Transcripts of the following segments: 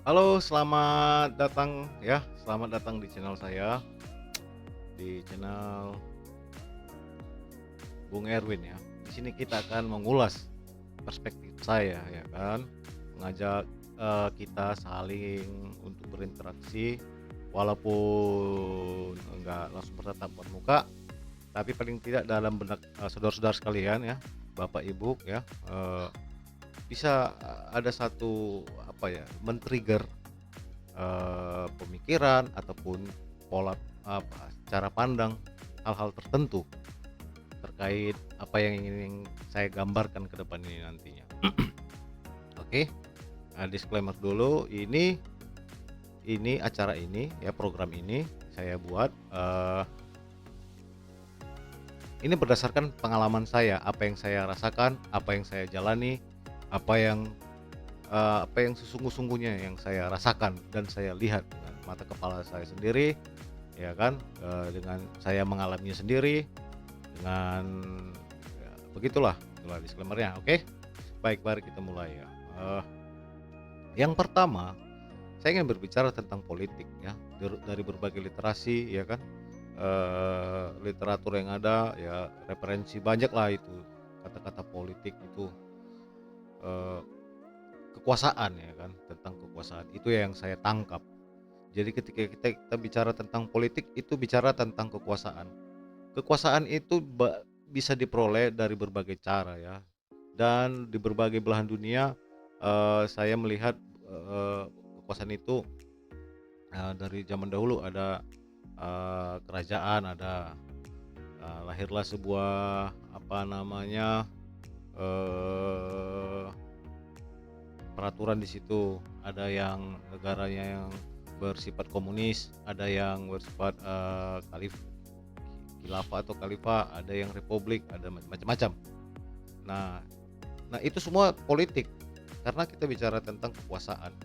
Halo, selamat datang ya, selamat datang di channel saya, di channel Bung Erwin ya. Di sini kita akan mengulas perspektif saya ya kan, mengajak, kita saling untuk berinteraksi walaupun enggak langsung bertatap muka, tapi paling tidak dalam benak, saudara-saudara sekalian ya, Bapak Ibu ya, bisa, ada satu apa ya, men-trigger pemikiran ataupun pola cara pandang hal-hal tertentu terkait apa yang ingin saya gambarkan ke depan ini nantinya. Oke, disclaimer dulu, ini acara ini ya, program ini saya buat, ini berdasarkan pengalaman saya, apa yang saya rasakan, apa yang saya jalani, apa yang sesungguh-sungguhnya yang saya rasakan dan saya lihat dengan mata kepala saya sendiri. Ya kan, dengan saya mengalaminya sendiri, dengan ya begitulah disclaimer-nya, oke? Baik, mari kita mulai ya. Yang pertama, saya ingin berbicara tentang politik ya, dari berbagai literasi ya kan, literatur yang ada ya, referensi banyaklah itu, kata-kata politik itu, eee, kekuasaan ya kan, tentang kekuasaan, itu yang saya tangkap. Jadi ketika kita bicara tentang politik, itu bicara tentang kekuasaan. Kekuasaan itu bisa diperoleh dari berbagai cara ya, dan di berbagai belahan dunia, saya melihat, kekuasaan itu, dari zaman dahulu ada, kerajaan, ada, lahirlah sebuah apa namanya, eee, peraturan di situ. Ada yang negaranya yang bersifat komunis, ada yang bersifat, khilafah atau khalifah, ada yang republik, ada macam-macam. Nah nah itu semua politik, karena kita bicara tentang kekuasaan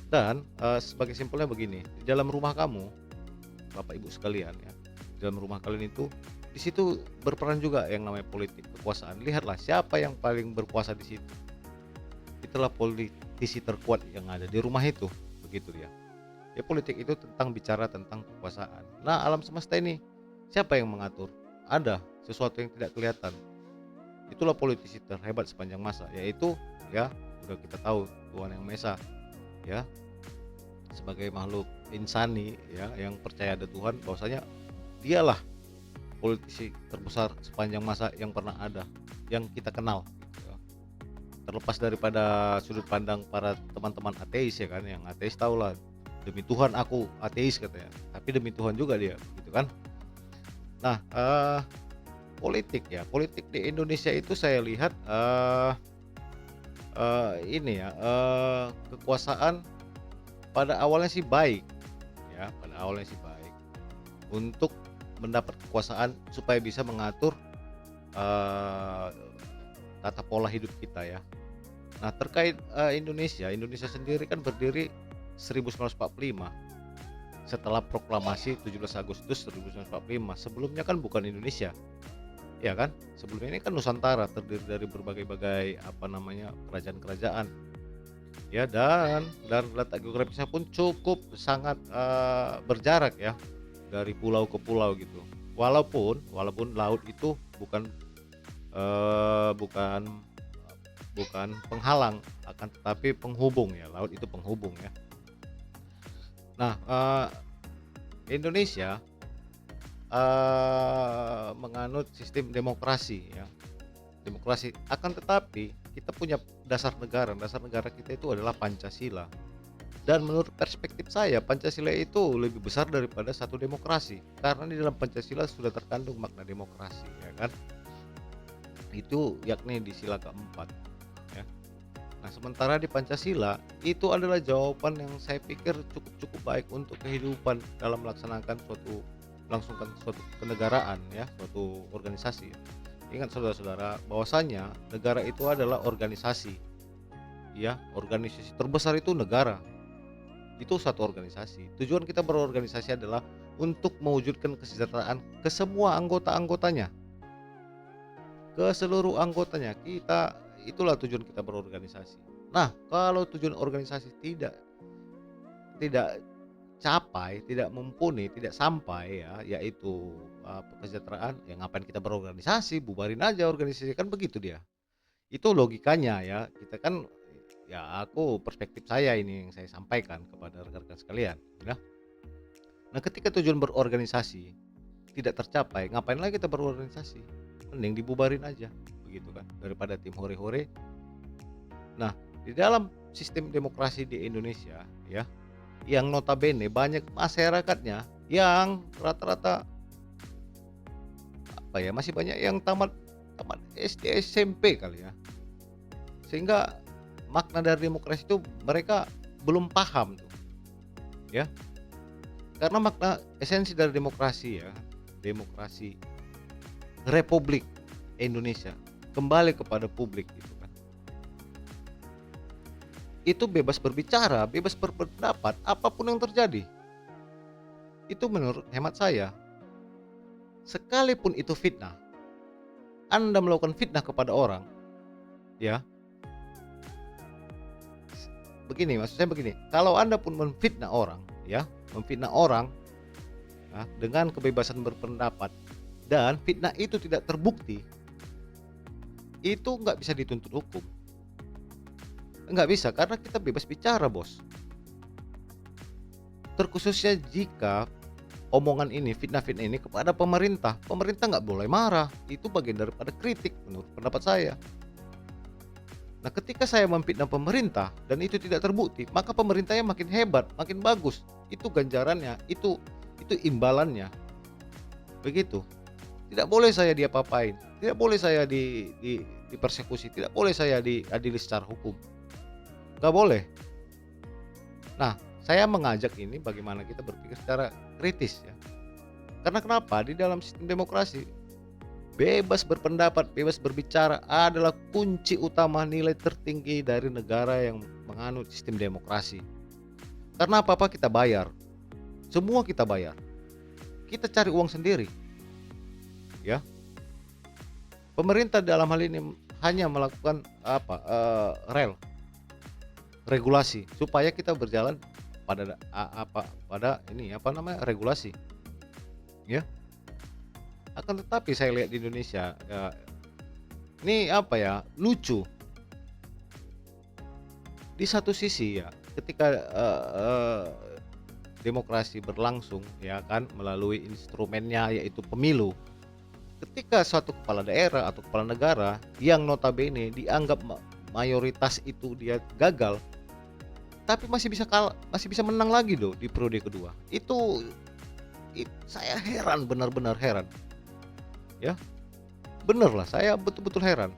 dan, sebagai simpelnya begini, di dalam rumah kamu, Bapak Ibu sekalian ya, di dalam rumah kalian itu, di situ berperan juga yang namanya politik, kekuasaan. Lihatlah siapa yang paling berkuasa di situ, itulah politisi terkuat yang ada di rumah itu, begitu dia. Ya politik itu bicara tentang kekuasaan. Nah, alam semesta ini, siapa yang mengatur? Ada sesuatu yang tidak kelihatan. Itulah politisi terhebat sepanjang masa, yaitu ya udah kita tahu Tuhan Yang Maha Esa ya, sebagai makhluk insani ya yang percaya ada Tuhan, bahwasanya dialah politisi terbesar sepanjang masa yang pernah ada, yang kita kenal gitu ya. Terlepas daripada sudut pandang para teman-teman ateis ya kan, yang ateis tahulah, "Demi Tuhan aku ateis," katanya, tapi demi Tuhan juga dia, gitu kan. Nah, politik ya, politik di Indonesia itu saya lihat, ini ya, kekuasaan pada awalnya sih baik ya, pada awalnya sih baik untuk mendapat kekuasaan supaya bisa mengatur, eee, tata pola hidup kita ya. Nah terkait, Indonesia sendiri kan berdiri 1945 setelah proklamasi 17 Agustus 1945, sebelumnya kan bukan Indonesia, ya kan? Sebelumnya ini kan Nusantara, terdiri dari berbagai-bagai apa namanya, kerajaan-kerajaan. Ya dan letak geografisnya pun cukup sangat, berjarak ya, dari pulau ke pulau gitu. Walaupun walaupun laut itu bukan, bukan bukan penghalang, akan tetapi penghubung ya, laut itu penghubung ya. Nah, Indonesia, menganut sistem demokrasi ya, demokrasi. Akan tetapi kita punya dasar negara kita itu adalah Pancasila. Dan menurut perspektif saya, Pancasila itu lebih besar daripada satu demokrasi. Karena di dalam Pancasila sudah terkandung makna demokrasi, ya kan? Itu yakni di sila keempat, ya. Nah, sementara di Pancasila itu adalah jawaban yang saya pikir cukup-cukup baik untuk kehidupan dalam melaksanakan melangsungkan suatu kenegaraan ya, suatu organisasi. Ingat saudara-saudara, bahwasanya negara itu adalah organisasi, ya. Organisasi terbesar itu negara. Itu satu organisasi. Tujuan kita berorganisasi adalah untuk mewujudkan kesejahteraan ke semua anggota-anggotanya, ke seluruh anggotanya. Itulah tujuan kita berorganisasi. Nah, kalau tujuan organisasi tidak tidak capai, tidak mumpuni, tidak sampai ya, yaitu, kesejahteraan, ya ngapain kita berorganisasi, bubarin aja organisasi, kan begitu dia. Itu logikanya ya, kita kan ya aku perspektif saya ini yang saya sampaikan kepada rekan-rekan sekalian, ya. Nah, ketika tujuan berorganisasi tidak tercapai, ngapain lagi kita berorganisasi? Mending dibubarin aja, begitu kan, daripada tim hore-hore. Nah, di dalam sistem demokrasi di Indonesia ya, yang notabene banyak masyarakatnya yang rata-rata apa ya, masih banyak yang tamat tamat SD, SMP kali ya. Sehingga makna dari demokrasi itu mereka belum paham tuh, ya. Karena makna esensi dari demokrasi ya, demokrasi Republik Indonesia kembali kepada publik gitu kan. Itu bebas berbicara, bebas berpendapat, apapun yang terjadi. Itu menurut hemat saya, sekalipun itu fitnah, Anda melakukan fitnah kepada orang, ya. Begini, maksud saya begini, kalau Anda pun memfitnah orang, ya, memfitnah orang, ya, dengan kebebasan berpendapat dan fitnah itu tidak terbukti, itu nggak bisa dituntut hukum. Nggak bisa, karena kita bebas bicara, Bos. Terkhususnya jika omongan ini, fitnah-fitnah ini kepada pemerintah. Pemerintah nggak boleh marah, itu bagian daripada kritik menurut pendapat saya. Nah, ketika saya memfitnah pemerintah dan itu tidak terbukti, maka pemerintahnya makin hebat, makin bagus. Itu ganjarannya, itu imbalannya. Begitu. Tidak boleh saya diapa-apain, tidak boleh saya dipersekusi, tidak boleh saya diadili secara hukum. Nggak boleh. Nah, saya mengajak ini bagaimana kita berpikir secara kritis ya. Karena kenapa? Di dalam sistem demokrasi, bebas berpendapat, bebas berbicara adalah kunci utama, nilai tertinggi dari negara yang menganut sistem demokrasi. Karena apa-apa kita bayar. Semua kita bayar. Kita cari uang sendiri. Ya. Pemerintah dalam hal ini hanya melakukan regulasi supaya kita berjalan pada regulasi, ya. Akan tetapi saya lihat di Indonesia ya, ini lucu. Di satu sisi ya, ketika demokrasi berlangsung ya kan melalui instrumennya yaitu pemilu. Ketika suatu kepala daerah atau kepala negara yang notabene dianggap mayoritas itu dia gagal, tapi masih bisa masih bisa menang lagi loh di periode kedua. Saya heran, benar-benar heran. Ya, bener lah, saya betul-betul heran.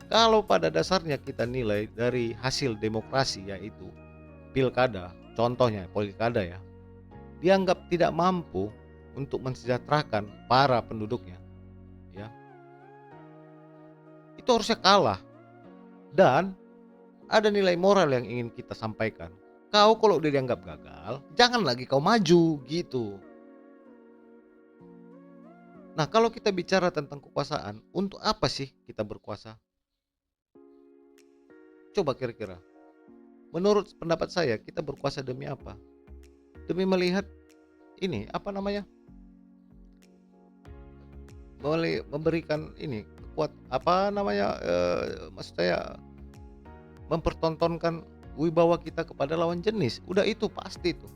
Kalau pada dasarnya kita nilai dari hasil demokrasi yaitu pilkada, contohnya pilkada ya, dianggap tidak mampu untuk mensejahterakan para penduduknya, ya. Itu harusnya kalah. Dan ada nilai moral yang ingin kita sampaikan. Kau kalau udah dianggap gagal, jangan lagi kau maju gitu. Nah, kalau kita bicara tentang kekuasaan, untuk apa sih kita berkuasa? Coba kira-kira. Menurut pendapat saya, kita berkuasa demi apa? Demi melihat ini, memberikan ini maksud saya mempertontonkan wibawa kita kepada lawan jenis. Udah itu pasti tuh.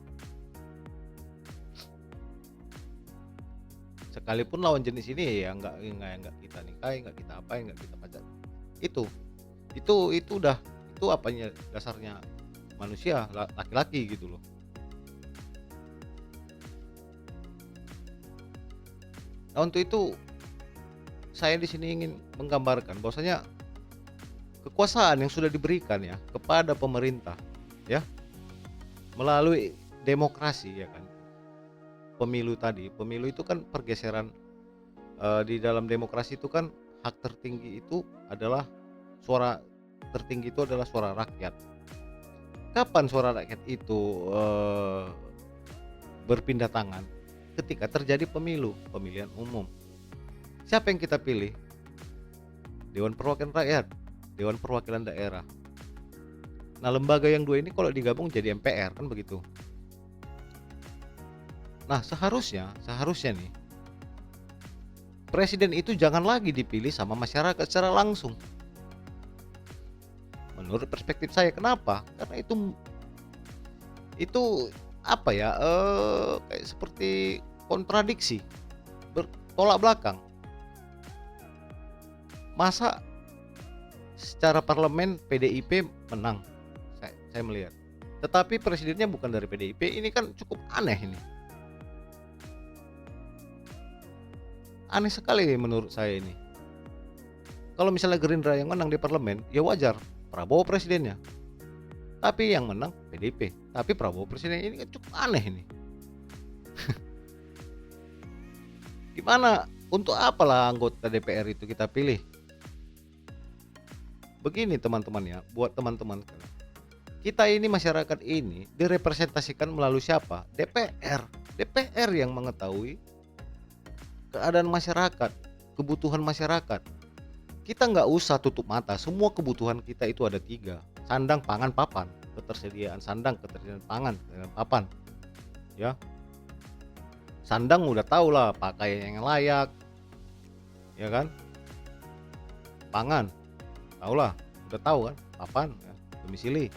Sekalipun lawan jenis ini ya nggak kita nikahi, nggak kita apain, nggak kita pacar. Itu udah itu apanya dasarnya manusia laki-laki gitu loh. Nah, untuk itu saya di sini ingin menggambarkan bahwasanya kekuasaan yang sudah diberikan ya kepada pemerintah ya melalui demokrasi ya kan. Pemilu itu kan pergeseran di dalam demokrasi itu kan hak tertinggi itu adalah suara tertinggi itu adalah suara rakyat. Kapan suara rakyat itu berpindah tangan? Ketika terjadi pemilihan umum. Siapa yang kita pilih? Dewan Perwakilan Rakyat, Dewan Perwakilan Daerah. Nah, lembaga yang 2 ini kalau digabung jadi MPR, kan begitu. Nah, seharusnya nih, presiden itu jangan lagi dipilih sama masyarakat secara langsung. Menurut perspektif saya, kenapa? Karena itu apa ya, kayak seperti kontradiksi, bertolak belakang. Masa secara parlemen PDIP menang, saya melihat. Tetapi presidennya bukan dari PDIP, ini kan cukup aneh ini. Aneh sekali menurut saya ini. Kalau misalnya Gerindra yang menang di parlemen, ya wajar, Prabowo presidennya. Tapi yang menang PDIP, tapi Prabowo presiden, ini kan cukup aneh ini. Gimana, untuk apalah anggota DPR itu kita pilih? Begini teman-teman ya, buat teman-teman, kita ini masyarakat ini direpresentasikan melalui siapa? DPR. DPR yang mengetahui keadaan masyarakat, kebutuhan masyarakat. Kita nggak usah tutup mata, semua kebutuhan kita itu ada 3: sandang, pangan, papan. Ketersediaan sandang, ketersediaan pangan, papan. Ya, sandang udah tahu lah, pakaian yang layak, ya kan? Pangan, tahulah, udah tahu kan? Papan, ya, domisili.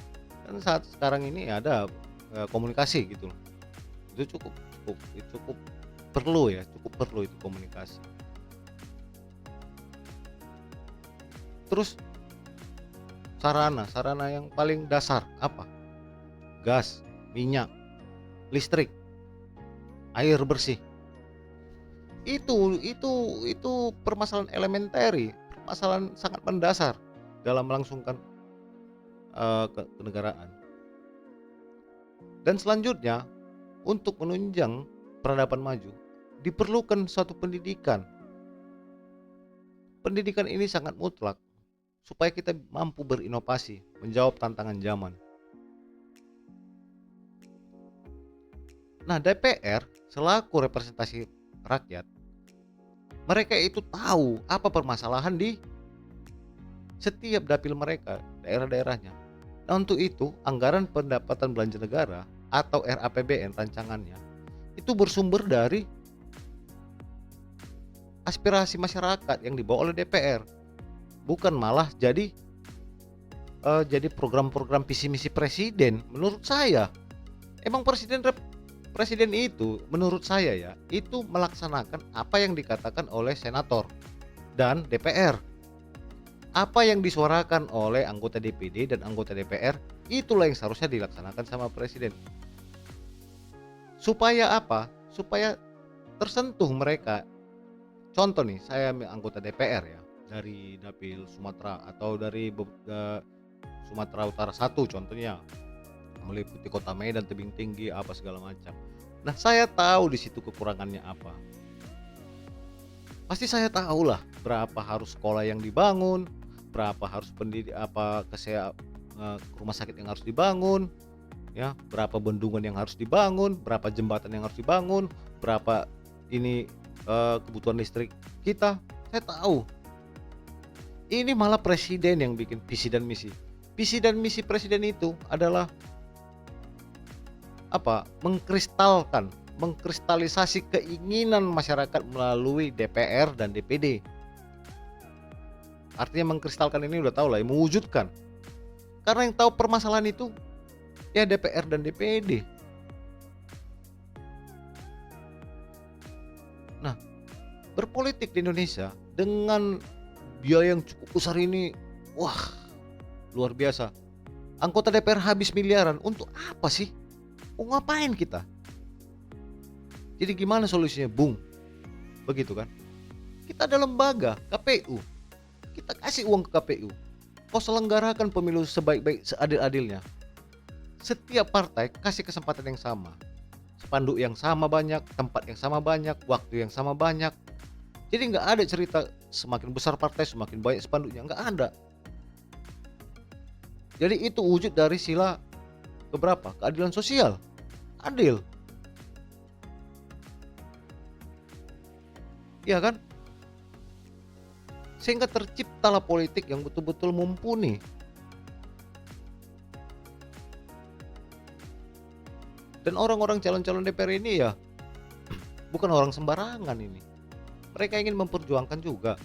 Kan saat sekarang ini ada komunikasi gitu loh. Itu cukup perlu ya, cukup perlu itu komunikasi. Terus sarana yang paling dasar apa? Gas, minyak, listrik, air bersih. Itu permasalahan elementary, permasalahan sangat mendasar dalam melangsungkan kenegaraan. Dan selanjutnya, untuk menunjang peradaban maju, diperlukan suatu pendidikan. Pendidikan ini sangat mutlak supaya kita mampu berinovasi, menjawab tantangan zaman. Nah, DPR selaku representasi rakyat, mereka itu tahu apa permasalahan di setiap dapil mereka, daerah-daerahnya. Nah, untuk itu anggaran pendapatan belanja negara atau RAPBN rancangannya itu bersumber dari aspirasi masyarakat yang dibawa oleh DPR, bukan malah jadi program-program visi misi presiden. Menurut saya, emang presiden itu menurut saya ya, itu melaksanakan apa yang dikatakan oleh senator dan DPR. Apa yang disuarakan oleh anggota DPD dan anggota DPR, itulah yang seharusnya dilaksanakan sama presiden. Supaya apa? Supaya tersentuh mereka. Contoh nih, saya anggota DPR ya, dari dapil Sumatera atau dari Sumatera Utara 1 contohnya, meliputi Kota Medan, Tebing Tinggi, apa segala macam. Nah, saya tahu di situ kekurangannya apa. Pasti saya tahu lah berapa harus sekolah yang dibangun, berapa harus rumah sakit yang harus dibangun, ya, berapa bendungan yang harus dibangun, berapa jembatan yang harus dibangun, berapa ini kebutuhan listrik kita. Saya tahu. Ini malah presiden yang bikin visi dan misi. Visi dan misi presiden itu adalah apa? Mengkristalisasi keinginan masyarakat melalui DPR dan DPD. Artinya mengkristalkan ini udah tahu lah, mewujudkan. Karena yang tahu permasalahan itu ya DPR dan DPD. Nah, berpolitik di Indonesia dengan biaya yang cukup besar ini, wah, luar biasa. Anggota DPR habis miliaran untuk apa sih? Mau ngapain kita? Jadi gimana solusinya, Bung? Begitu kan? Kita ada lembaga KPU. Kita kasih uang ke KPU. Kau selenggarakan pemilu sebaik-baik, seadil-adilnya. Setiap partai kasih kesempatan yang sama. Spanduk yang sama banyak, tempat yang sama banyak, waktu yang sama banyak. Jadi nggak ada cerita semakin besar partai semakin banyak spanduknya, nggak ada. Jadi itu wujud dari sila keberapa? Keadilan sosial. Adil. Iya kan? Sehingga terciptalah politik yang betul-betul mumpuni. Dan orang-orang calon-calon DPR ini ya bukan orang sembarangan ini. Mereka ingin memperjuangkan juga,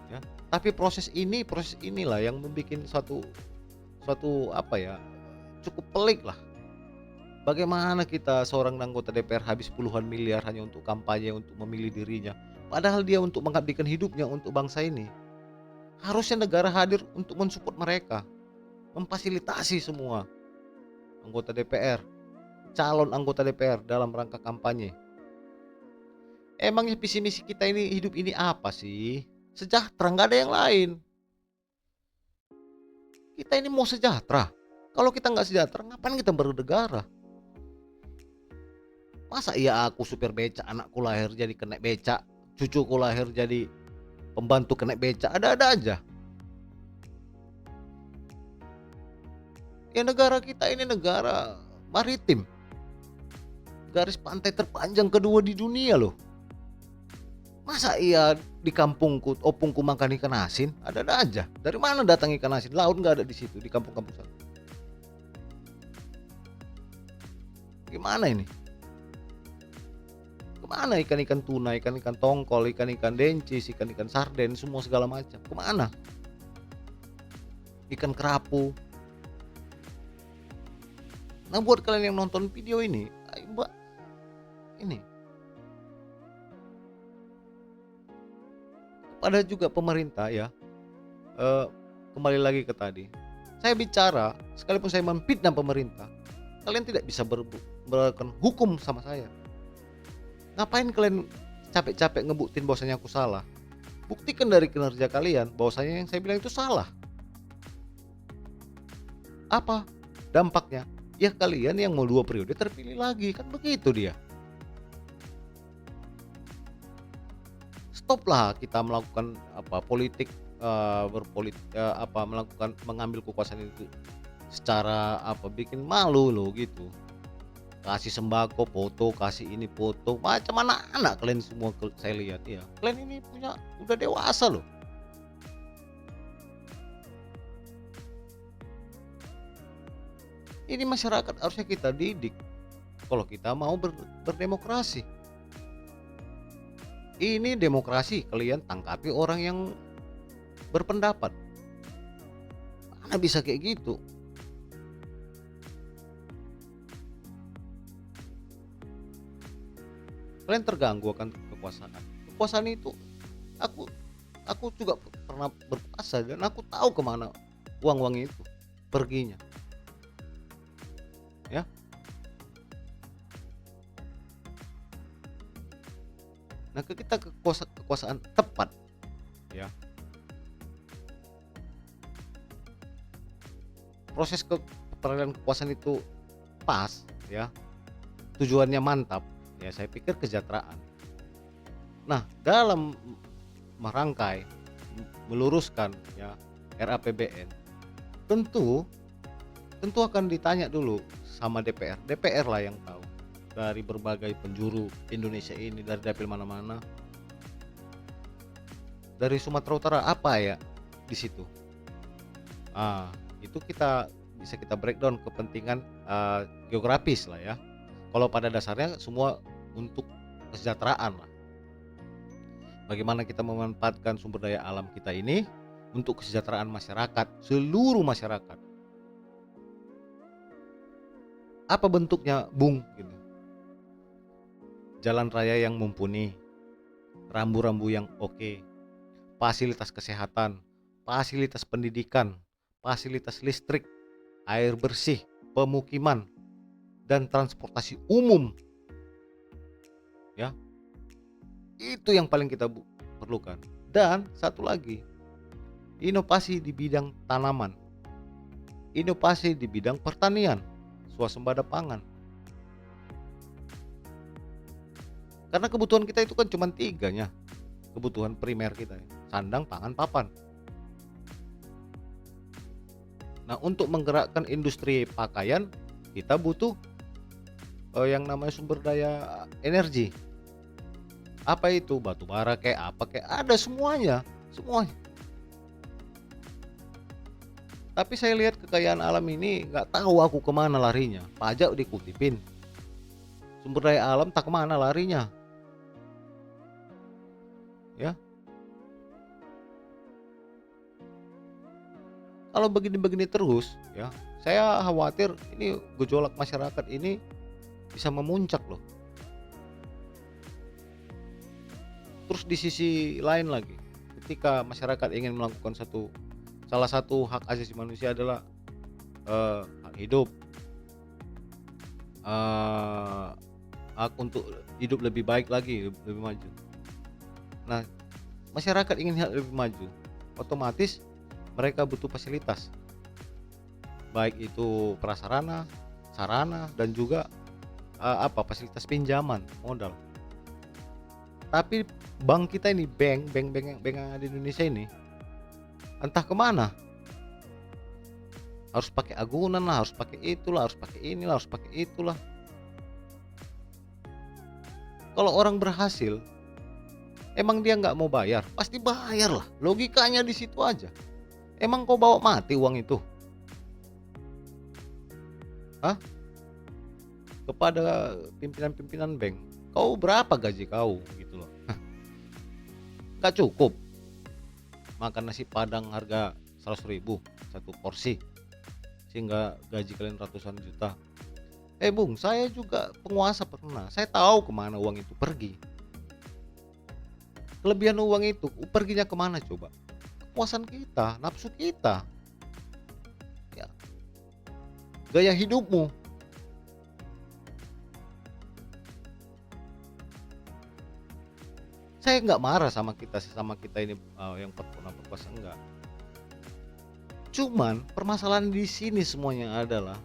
ya. Tapi proses inilah yang membuat suatu suatu apa ya, cukup pelik lah. Bagaimana kita seorang anggota DPR habis puluhan miliar hanya untuk kampanye, untuk memilih dirinya. Padahal dia untuk mengabdikan hidupnya untuk bangsa ini. Harusnya negara hadir untuk mensupport mereka, memfasilitasi semua anggota DPR, calon anggota DPR dalam rangka kampanye. Emangnya visi misi kita ini hidup ini apa sih? Sejahtera, nggak ada yang lain. Kita ini mau sejahtera. Kalau kita nggak sejahtera, ngapain kita bernegara? Masa iya aku supir becak, anakku lahir jadi kena becak, cucuku lahir jadi pembantu kena becak, ada-ada aja. Ya negara kita ini negara maritim, garis pantai terpanjang kedua di dunia loh. Masa iya di kampungku, opungku makan ikan asin, ada-ada aja. Dari mana datang ikan asin? Laut nggak ada di situ di kampung-kampung sana. Gimana ini? Kemana ikan-ikan tuna, ikan-ikan tongkol, ikan-ikan dencis, ikan-ikan sarden, semua segala macam? Kemana? Ikan kerapu. Nah buat kalian yang nonton video ini, ayo mbak, ini pada juga pemerintah ya, kembali lagi ke tadi. Saya bicara, sekalipun saya memfitnah pemerintah, kalian tidak bisa berlakukan hukum sama saya. Ngapain kalian capek-capek ngebuktiin bahwasanya aku salah? Buktikan dari kinerja kalian bahwasanya yang saya bilang itu salah. Apa dampaknya? Ya kalian yang mau 2 periode terpilih lagi, kan begitu dia. Stoplah kita melakukan politik, melakukan mengambil kekuasaan itu secara bikin malu loh gitu. Kasih sembako foto, kasih ini foto, macam anak-anak kalian semua saya lihat ya. Kalian ini udah dewasa loh. Ini masyarakat harusnya kita didik kalau kita mau berdemokrasi. Ini demokrasi, kalian tangkapi orang yang berpendapat. Mana bisa kayak gitu? Kalian terganggu akan kekuasaan. Kekuasaan itu aku juga pernah berkuasa dan aku tahu kemana uang-uang itu perginya. Ya. Nah, kita kekuasaan tepat ya. Proses perolehan kekuasaan itu pas ya. Tujuannya mantap. Ya saya pikir kesejahteraan. Nah dalam merangkai meluruskan ya RAPBN tentu akan ditanya dulu sama DPR lah yang tahu dari berbagai penjuru Indonesia ini, dari dapil mana-mana, dari Sumatera Utara apa ya di situ. Itu bisa kita breakdown kepentingan geografis lah ya. Kalau pada dasarnya semua untuk kesejahteraan lah. Bagaimana kita memanfaatkan sumber daya alam kita ini untuk kesejahteraan masyarakat, seluruh masyarakat. Apa bentuknya, Bung? Gitu. Jalan raya yang mumpuni, rambu-rambu yang oke, fasilitas kesehatan, fasilitas pendidikan, fasilitas listrik, air bersih, pemukiman, dan transportasi umum. Ya, itu yang paling kita perlukan. Dan satu lagi, inovasi di bidang tanaman, inovasi di bidang pertanian, swasembada pangan. Karena kebutuhan kita itu kan cuma 3 kebutuhan primer kita, sandang, pangan, papan. Nah untuk menggerakkan industri pakaian kita butuh yang namanya sumber daya energi. Apa itu? Batu bara kayak apa kayak ada semuanya. Tapi saya lihat kekayaan alam ini nggak tahu aku kemana larinya, pajak dikutipin, sumber daya alam tak kemana larinya, ya. Kalau begini-begini terus, ya, saya khawatir ini gejolak masyarakat ini bisa memuncak loh. Terus di sisi lain lagi, ketika masyarakat ingin melakukan salah satu hak asasi manusia adalah, hak hidup, eee, hak untuk hidup lebih baik lagi, lebih maju. Nah, masyarakat ingin hal lebih maju, otomatis mereka butuh fasilitas, baik itu prasarana, sarana, dan juga, fasilitas pinjaman modal. Tapi bank kita ini, bank yang ada di Indonesia ini, entah kemana, harus pakai agunan lah, harus pakai itulah, harus pakai inilah, harus pakai itulah. Kalau orang berhasil, emang dia nggak mau bayar? Pasti bayar lah, logikanya di situ aja. Emang kau bawa mati uang itu? Hah? Kepada pimpinan-pimpinan bank, kau berapa gaji kau? Gitu loh. Nggak cukup makan nasi Padang harga 100.000 satu porsi, sehingga gaji kalian ratusan juta. Bung, saya juga penguasa pernah, saya tahu kemana uang itu pergi. Kelebihan uang itu perginya kemana coba? Kepuasan kita, nafsu kita, ya, gaya hidupmu. Saya nggak marah sama kita sesama kita ini, yang berkuasa, enggak. Cuman permasalahan di sini semuanya adalah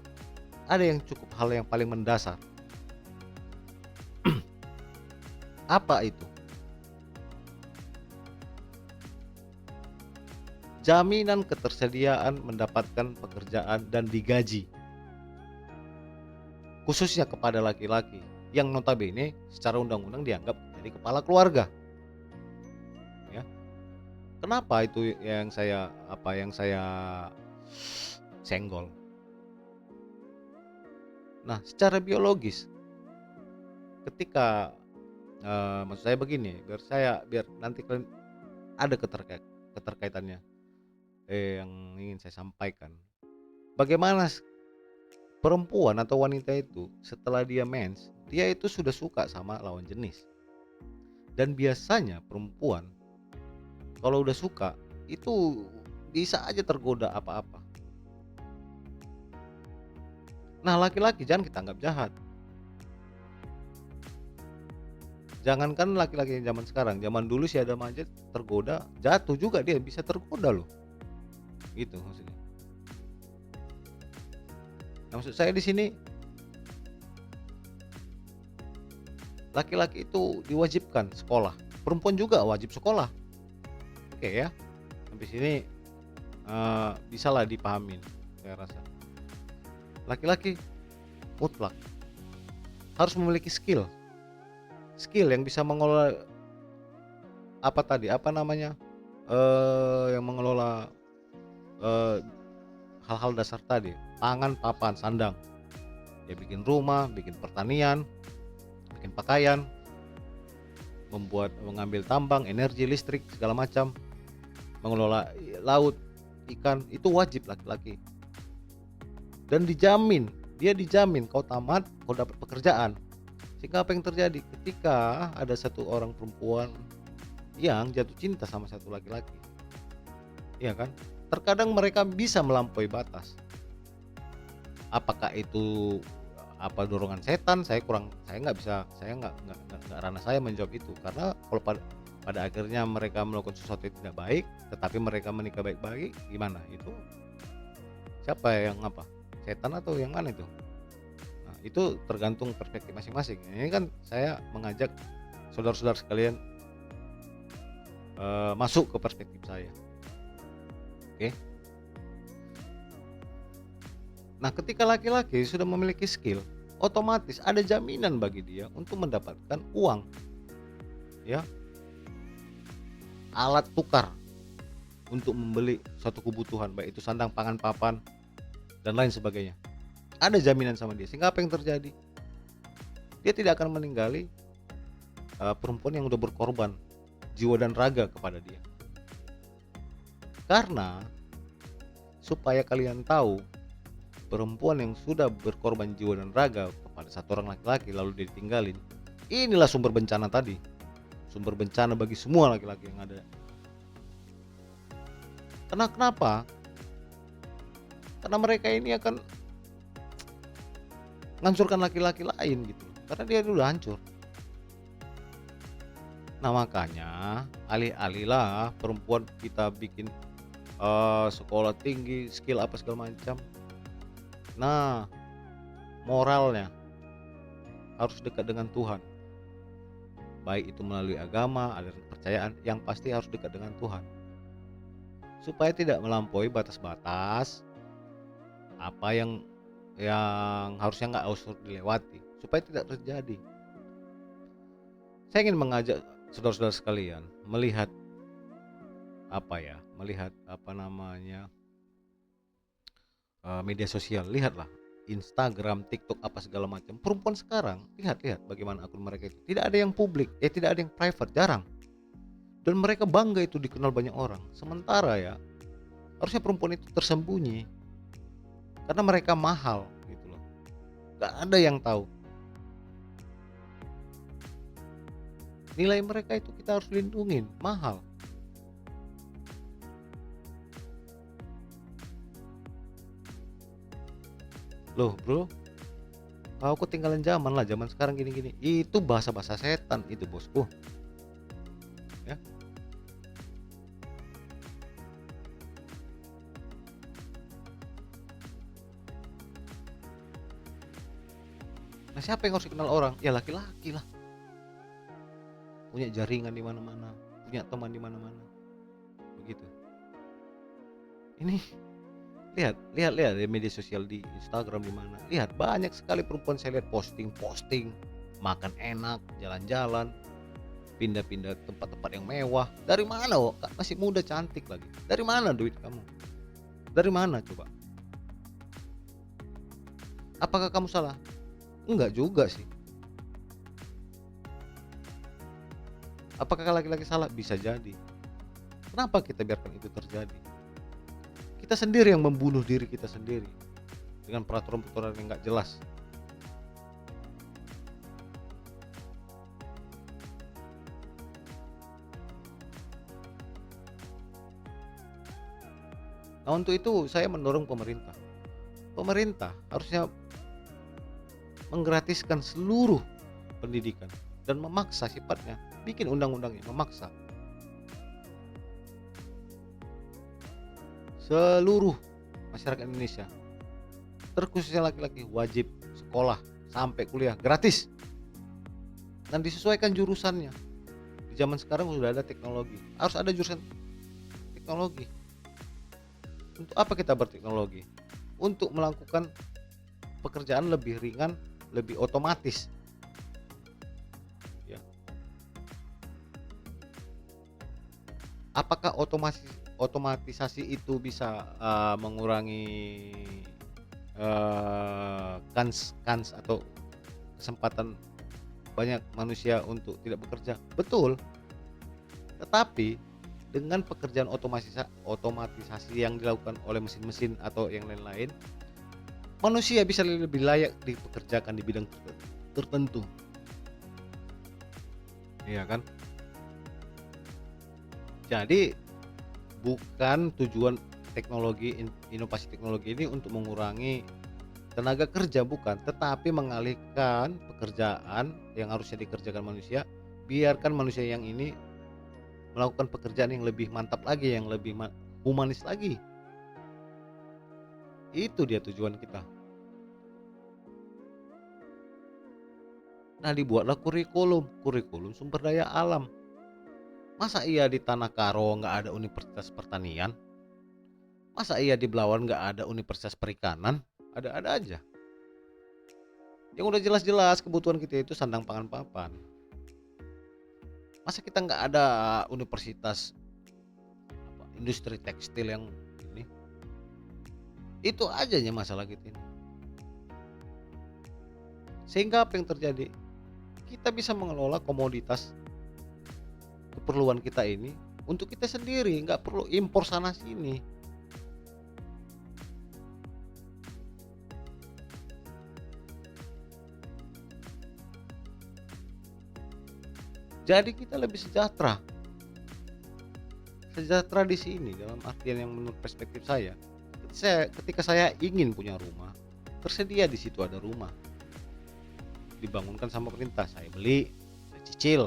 ada yang cukup hal yang paling mendasar. Apa itu? Jaminan ketersediaan mendapatkan pekerjaan dan digaji. Khususnya kepada laki-laki yang notabene secara undang-undang dianggap jadi kepala keluarga. Ya. Kenapa itu yang saya senggol? Nah, secara biologis ketika, maksud saya begini, biar nanti kalian ada keterkaitannya, yang ingin saya sampaikan. Bagaimana perempuan atau wanita itu setelah dia mens, dia itu sudah suka sama lawan jenis. Dan biasanya perempuan kalau udah suka itu bisa aja tergoda apa-apa. Nah, laki-laki jangan kita anggap jahat. Jangankan laki-laki yang zaman sekarang, zaman dulu si Adam aja tergoda, jatuh juga dia, bisa tergoda loh. Gitu maksudnya. Nah, maksud saya di sini laki-laki itu diwajibkan sekolah, perempuan juga wajib sekolah. Oke ya, sampai sini bisalah dipahamin saya rasa. Laki-laki mutlak harus memiliki skill yang bisa mengelola yang mengelola hal-hal dasar tadi, pangan, papan, sandang. Ya bikin rumah, bikin pertanian, bikin pakaian, mengambil tambang, energi listrik segala macam, mengelola laut, ikan, itu wajib laki-laki. Dan dia dijamin kau tamat, kau dapat pekerjaan. Sehingga apa yang terjadi ketika ada satu orang perempuan yang jatuh cinta sama satu laki-laki, iya kan? Terkadang mereka bisa melampaui batas. Apakah itu dorongan setan? Saya nggak ranah saya menjawab itu, karena kalau pada akhirnya mereka melakukan sesuatu yang tidak baik, tetapi mereka menikah baik-baik, gimana? Itu siapa yang setan atau yang mana itu? Nah, itu tergantung perspektif masing-masing. Ini kan saya mengajak saudara-saudara sekalian masuk ke perspektif saya. Oke. Nah, ketika laki-laki sudah memiliki skill, otomatis ada jaminan bagi dia untuk mendapatkan uang. Ya. Alat tukar. untuk membeli suatu kebutuhan, baik itu sandang, pangan, papan, dan lain sebagainya. Ada jaminan sama dia, sehingga apa yang terjadi? Dia tidak akan meninggali perempuan yang udah berkorban jiwa dan raga kepada dia. Karena supaya kalian tahu, perempuan yang sudah berkorban jiwa dan raga kepada satu orang laki-laki lalu dia ditinggalin, inilah sumber bencana tadi. Sumber bencana bagi semua laki-laki yang ada. Karena kenapa? Karena mereka ini akan menghancurkan laki-laki lain gitu. Karena dia udah hancur. Nah makanya alih-alihlah perempuan kita bikin sekolah tinggi, skill apa segala macam. Nah, moralnya harus dekat dengan Tuhan. Baik itu melalui agama, aliran kepercayaan, yang pasti harus dekat dengan Tuhan. Supaya tidak melampaui batas-batas apa yang harusnya nggak harus dilewati, supaya tidak terjadi. Saya ingin mengajak saudara-saudara sekalian melihat media sosial. Lihatlah Instagram, TikTok, apa segala macam. Perempuan sekarang, lihat bagaimana akun mereka itu. Tidak ada yang publik, tidak ada yang private, jarang. Dan mereka bangga itu dikenal banyak orang. Sementara ya, harusnya perempuan itu tersembunyi. Karena mereka mahal gitu loh. Gak ada yang tahu. Nilai mereka itu kita harus lindungin, mahal. Loh bro, kau ketinggalan zaman lah, zaman sekarang gini-gini. Itu bahasa-bahasa setan itu bosku ya. Nah siapa yang harus dikenal orang? Ya laki-laki lah. Punya jaringan di mana-mana, punya teman di mana-mana. Begitu. Ini lihat di media sosial, di Instagram, di mana. Lihat banyak sekali perempuan saya lihat posting makan enak, jalan-jalan, pindah-pindah tempat-tempat yang mewah. Dari mana kok? Masih muda cantik lagi. Dari mana duit kamu? Dari mana coba? Apakah kamu salah? Enggak juga sih. Apakah laki-laki salah? Bisa jadi. Kenapa kita biarkan itu terjadi? Kita sendiri yang membunuh diri kita sendiri dengan peraturan-peraturan yang nggak jelas. Nah untuk itu saya mendorong pemerintah harusnya menggratiskan seluruh pendidikan dan memaksa, sifatnya bikin undang-undangnya, memaksa seluruh masyarakat Indonesia, terkhususnya laki-laki, wajib sekolah sampai kuliah gratis dan disesuaikan jurusannya. Di zaman sekarang sudah ada teknologi, harus ada jurusan teknologi. Untuk apa kita berteknologi? Untuk melakukan pekerjaan lebih ringan, lebih otomatis ya. Apakah otomatisasi itu bisa mengurangi kans atau kesempatan banyak manusia untuk tidak bekerja? Betul. Tetapi dengan pekerjaan otomatisasi yang dilakukan oleh mesin-mesin atau yang lain-lain, manusia bisa lebih layak dipekerjakan di bidang tertentu. Iya kan? Jadi bukan tujuan inovasi teknologi ini untuk mengurangi tenaga kerja, bukan, tetapi mengalihkan pekerjaan yang harusnya dikerjakan manusia, biarkan manusia yang ini melakukan pekerjaan yang lebih mantap lagi, yang lebih humanis lagi. Itu dia tujuan kita. Nah dibuatlah kurikulum sumber daya alam. Masa iya di Tanah Karo nggak ada universitas pertanian? Masa iya di Belawan nggak ada universitas perikanan? Ada aja. Yang udah jelas-jelas kebutuhan kita itu sandang, pangan, papan. Masa kita nggak ada universitas industri tekstil yang ini, itu aja masalah kita ini. Sehingga apa yang terjadi, kita bisa mengelola komoditas keperluan kita ini untuk kita sendiri, nggak perlu impor sana sini. Jadi kita lebih sejahtera. Sejahtera di sini dalam artian yang menurut perspektif saya, ketika saya ingin punya rumah, tersedia di situ ada rumah, dibangunkan sama pemerintah, saya beli, saya cicil.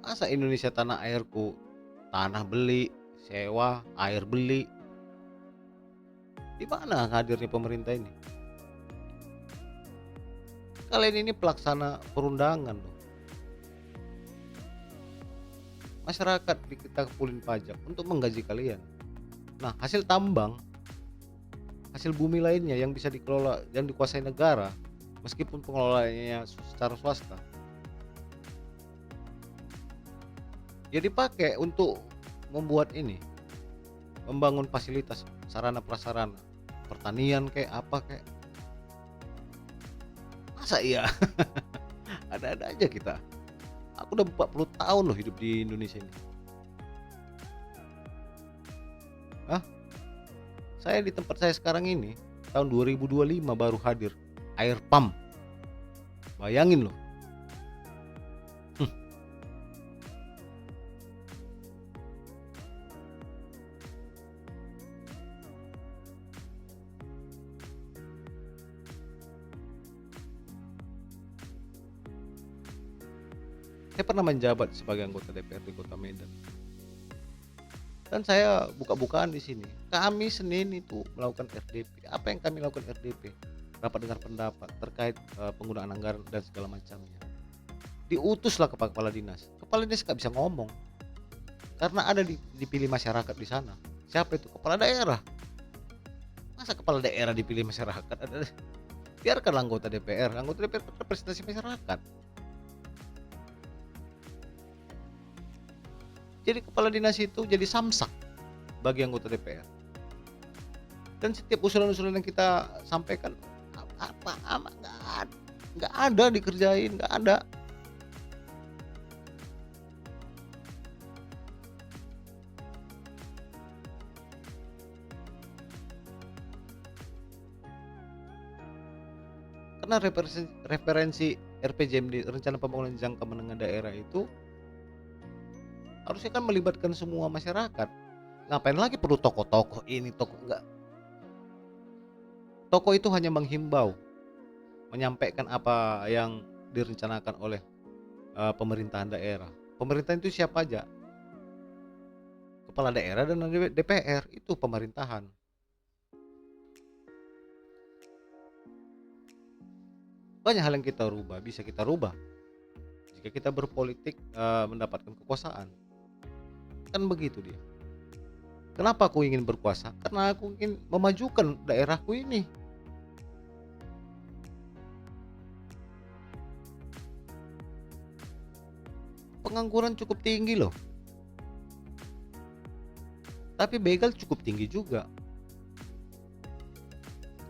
Masa Indonesia tanah airku, tanah beli, sewa, air beli, di mana hadirnya pemerintah ini? Kalian ini pelaksana perundangan loh. Masyarakat kita kumpulin pajak untuk menggaji kalian. Nah, hasil tambang, hasil bumi lainnya yang bisa dikelola dan dikuasai negara, meskipun pengelolaannya secara swasta, ya dipakai untuk membuat ini, membangun fasilitas sarana prasarana, pertanian kayak apa kayak. Masa iya? Ada-ada aja kita. Aku udah 40 tahun loh hidup di Indonesia ini. Hah? Saya di tempat saya sekarang ini tahun 2025 baru hadir air pump. Bayangin loh. Saya pernah menjabat sebagai anggota DPRD Kota Medan. Dan saya buka-bukaan di sini. Kami Senin itu melakukan RDP. Apa yang kami lakukan RDP? Rapat dengar pendapat terkait penggunaan anggaran dan segala macamnya. Diutuslah ke kepala dinas. Kepala dinas nggak bisa ngomong karena ada dipilih masyarakat di sana. Siapa itu? Kepala daerah. Masa kepala daerah dipilih masyarakat? Biarkanlah anggota DPR. Anggota DPR representasi masyarakat. Jadi kepala dinas itu jadi samsak bagi anggota DPR. Dan setiap usulan-usulan yang kita sampaikan nggak ada dikerjain, nggak ada. Karena referensi RPJMD, rencana pembangunan jangka menengah daerah itu harusnya kan melibatkan semua masyarakat. Ngapain lagi perlu tokoh-tokoh ini, tokoh enggak. Tokoh itu hanya menghimbau, menyampaikan apa yang direncanakan oleh pemerintahan daerah. Pemerintahan itu siapa aja? Kepala daerah dan DPR itu pemerintahan. Banyak hal yang kita rubah, bisa kita rubah jika kita berpolitik mendapatkan kekuasaan. Kan begitu dia. Kenapa aku ingin berkuasa? Karena aku ingin memajukan daerahku ini. Pengangguran cukup tinggi loh. Tapi begal cukup tinggi juga.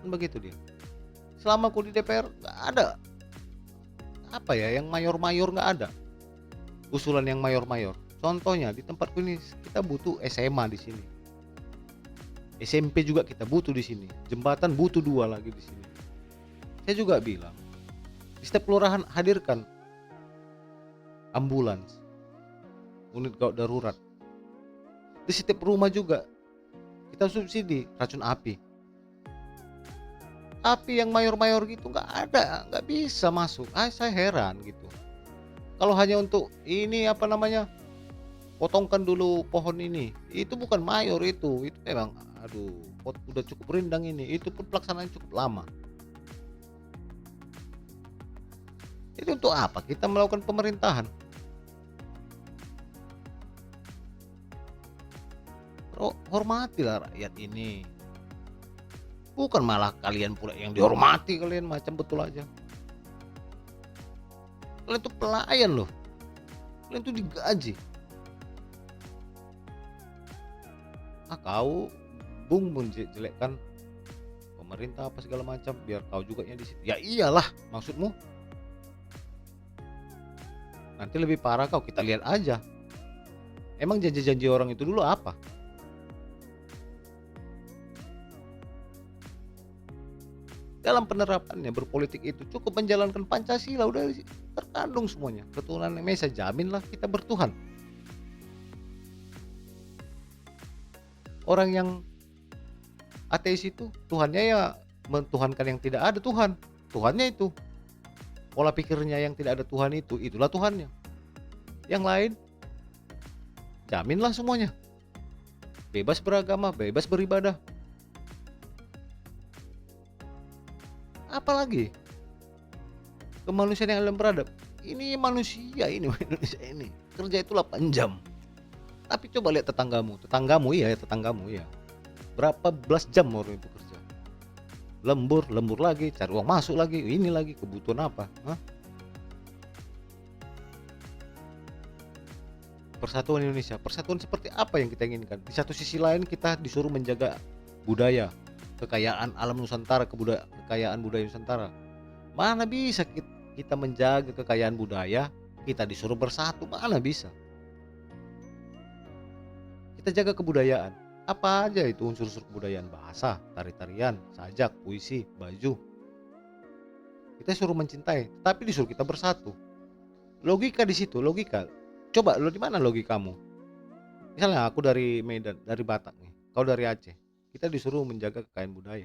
Kan begitu dia. Selama aku di DPR nggak ada apa ya yang mayor-mayor, nggak ada usulan yang mayor-mayor. Contohnya di tempatku ini kita butuh SMA di sini, SMP juga kita butuh di sini, jembatan butuh 2 lagi di sini. Saya juga bilang di setiap kelurahan hadirkan ambulans, unit gawat darurat. Di setiap rumah juga kita subsidi racun api. Tapi yang mayor-mayor gitu nggak ada, nggak bisa masuk. Saya heran gitu. Kalau hanya untuk ini apa namanya, potongkan dulu pohon ini, itu bukan mayor itu memang aduh udah cukup rindang ini, itu pun pelaksanaan cukup lama. Jadi untuk apa kita melakukan pemerintahan? Hormatilah rakyat ini, bukan malah kalian pula yang dihormati. Kalian macam betul aja, kalian tuh pelayan loh, kalian tuh digaji. Kau bung menjelekkan pemerintah apa segala macam biar kau juga yang di situ. Ya iyalah, maksudmu nanti lebih parah kau, kita lihat aja. Emang janji-janji orang itu dulu apa? Dalam penerapannya berpolitik itu cukup menjalankan Pancasila, udah terkandung semuanya. Ketuhanan yang Maha Esa, jaminlah kita bertuhan. Orang yang ateis itu Tuhannya ya mentuhankan yang tidak ada Tuhan. Tuhannya itu pola pikirnya yang tidak ada Tuhan itu, itulah Tuhannya. Yang lain jaminlah semuanya. Bebas beragama, bebas beribadah. Apalagi kemanusiaan yang alam beradab. Ini manusia ini Indonesia ini. Kerja itu 8 jam. Tapi coba lihat tetanggamu, tetanggamu iya. Berapa belas jam orang itu kerja. Lembur lagi, cari uang masuk lagi, ini lagi kebutuhan apa? Hah? Persatuan Indonesia, persatuan seperti apa yang kita inginkan? Di satu sisi lain kita disuruh menjaga budaya, kekayaan alam Nusantara, kekayaan budaya Nusantara. Mana bisa kita menjaga kekayaan budaya, kita disuruh bersatu, mana bisa? Kita jaga kebudayaan. Apa aja itu unsur-unsur kebudayaan, bahasa, tari-tarian, sajak, puisi, baju. Kita suruh mencintai, tapi disuruh kita bersatu. Logika di situ, logika. Coba lo di mana logikamu? Misalnya aku dari Medan, dari Batak nih, kau dari Aceh. Kita disuruh menjaga kekayaan budaya.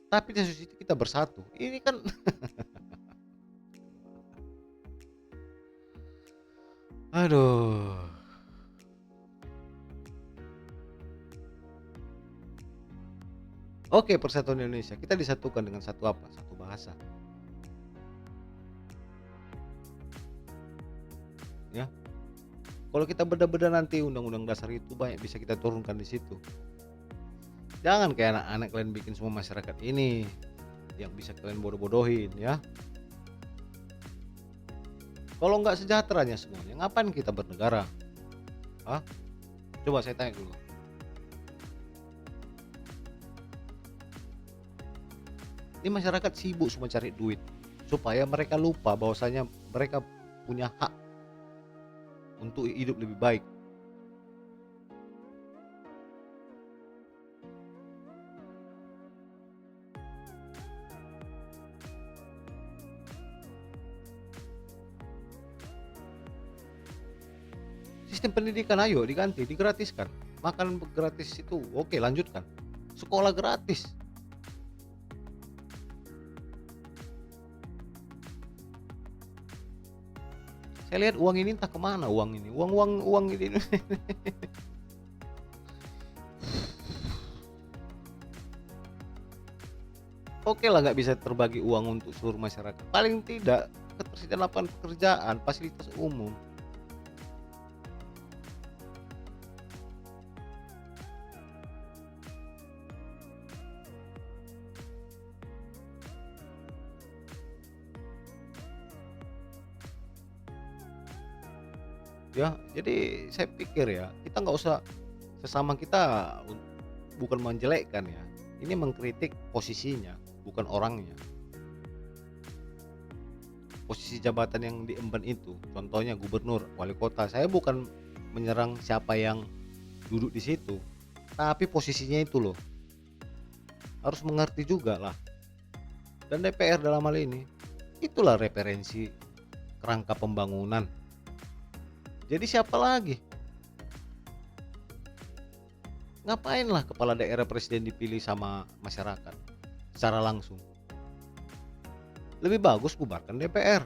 Tapi di sisi kita bersatu. Ini kan aduh. Oke, persatuan Indonesia. Kita disatukan dengan satu apa? Satu bahasa. Ya. Kalau kita beda-beda nanti undang-undang dasar itu banyak bisa kita turunkan di situ. Jangan kayak anak-anak kalian bikin semua masyarakat ini yang bisa kalian bodoh-bodohin ya. Kalau nggak sejahteranya semuanya, ngapain kita bernegara? Hah? Coba saya tanya dulu. Ini masyarakat sibuk semua cari duit supaya mereka lupa bahwasanya mereka punya hak untuk hidup lebih baik. Sistem pendidikan ayo diganti, digratiskan. Makan gratis itu oke, lanjutkan. Sekolah gratis. Saya lihat uang ini entah kemana uang ini. Uang ini. Oke lah nggak bisa terbagi uang untuk seluruh masyarakat. Paling tidak ketersediaan lapangan pekerjaan, fasilitas umum. Ya, jadi saya pikir ya, kita nggak usah sesama kita bukan menjelekkan ya. Ini mengkritik posisinya, bukan orangnya. Posisi jabatan yang diemban itu, contohnya gubernur, wali kota. Saya bukan menyerang siapa yang duduk di situ, tapi posisinya itu loh. Harus mengerti juga lah. Dan DPR dalam hal ini, itulah referensi kerangka pembangunan. Jadi siapa lagi? Ngapain lah kepala daerah presiden dipilih sama masyarakat secara langsung? Lebih bagus bubarkan DPR.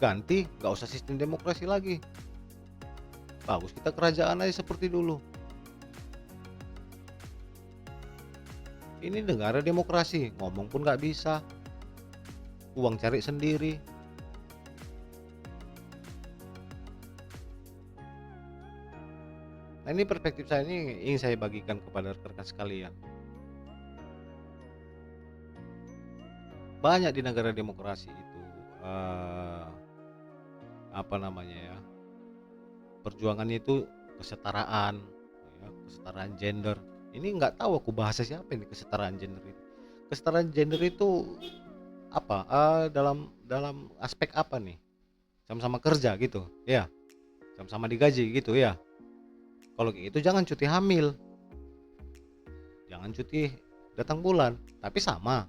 Ganti, gak usah sistem demokrasi lagi. Bagus kita kerajaan aja seperti dulu. Ini negara demokrasi, ngomong pun gak bisa. Uang cari sendiri. Nah ini perspektif saya, ini ingin saya bagikan kepada rekan-rekan sekalian. banyak di negara demokrasi itu, eee, apa namanya ya, perjuangannya itu kesetaraan, ya, kesetaraan gender. Ini nggak tahu aku bahasa siapa ini kesetaraan gender itu. Kesetaraan gender itu apa, dalam dalam aspek apa nih? Sama-sama kerja gitu, ya? Sama-sama digaji gitu ya? Kalau kayak gitu jangan cuti hamil, jangan cuti datang bulan, tapi sama,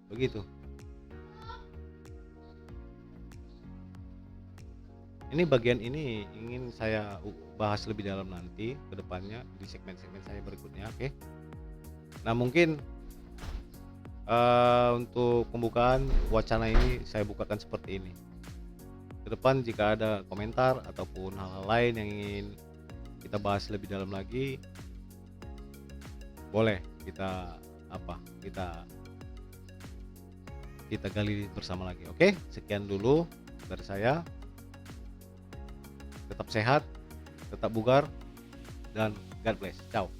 begitu. Ini bagian ini ingin saya bahas lebih dalam nanti ke depannya di segmen-segmen saya berikutnya, oke? Nah mungkin, untuk pembukaan wacana ini saya bukakan seperti ini. Ke depan jika ada komentar ataupun hal-hal lain yang ingin kita bahas lebih dalam lagi, boleh kita apa, kita gali bersama lagi, oke? Sekian dulu dari saya, tetap sehat, tetap bugar, dan God bless. Ciao.